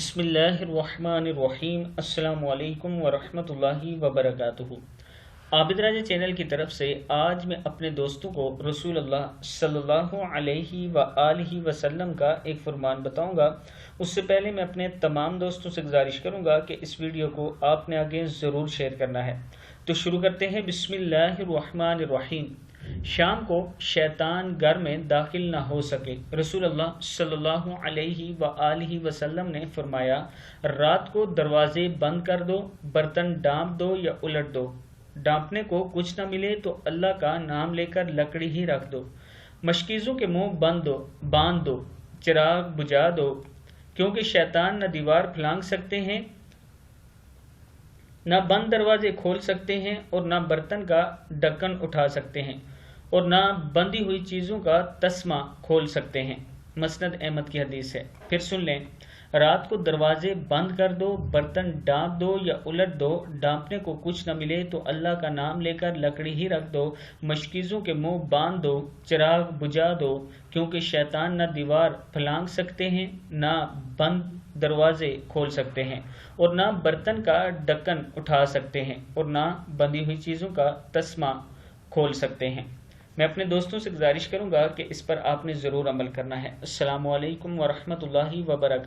बिस्मिल्लाहिर्रहमानिर्रहीम। अस्सलामु अलैकुम वरहमतुल्लाहि वबरकातुहू। आबिद राजा चैनल की तरफ से आज मैं अपने दोस्तों को रसूलुल्लाह सल्लल्लाहु अलैहि व आलिहि वसल्लम का एक फरमान बताऊंगा। उससे पहले मैं अपने तमाम दोस्तों से गुजारिश करूंगा कि इस वीडियो को आपने आगे ज़रूर शेयर करना है। तो शुरू करते हैं। बिस्मिल्लाहिर्रहमानिर्रहीम। शाम को शैतान घर में दाखिल ना हो सके। रसूलुल्लाह सल्लल्लाहु अलैहि व आलिहि वसल्लम ने फरमाया, रात को दरवाजे बंद कर दो, बर्तन डांप दो या उलट दो। डांपने को कुछ ना मिले तो अल्लाह का नाम लेकर लकड़ी ही रख दो। मशकीज़ों के मुंह बांध दो, चिराग बुझा दो, क्योंकि शैतान न दीवार फलांग सकते हैं, न बंद दरवाजे खोल सकते हैं, और न बर्तन का ढक्कन उठा सकते हैं, और न बंधी हुई चीज़ों का तस्मा खोल सकते हैं। मसनद अहमद की हदीस है। फिर सुन लें। रात को दरवाजे बंद कर दो, बर्तन डांप दो या उलट दो। डांपने को कुछ न मिले तो अल्लाह का नाम लेकर लकड़ी ही रख दो। मशकीज़ों के मुंह बांध दो, चिराग बुझा दो, क्योंकि शैतान न दीवार फलांग सकते हैं, न बंद दरवाजे खोल सकते हैं, और न बर्तन का ढक्कन उठा सकते हैं, और न बंधी हुई चीज़ों का तस्मा खोल सकते हैं। मैं अपने दोस्तों से गुजारिश करूंगा कि इस पर आपने ज़रूर अमल करना है। अस्सलामु अलैकुम वरहमतुल्लाहि वबरकातुहू।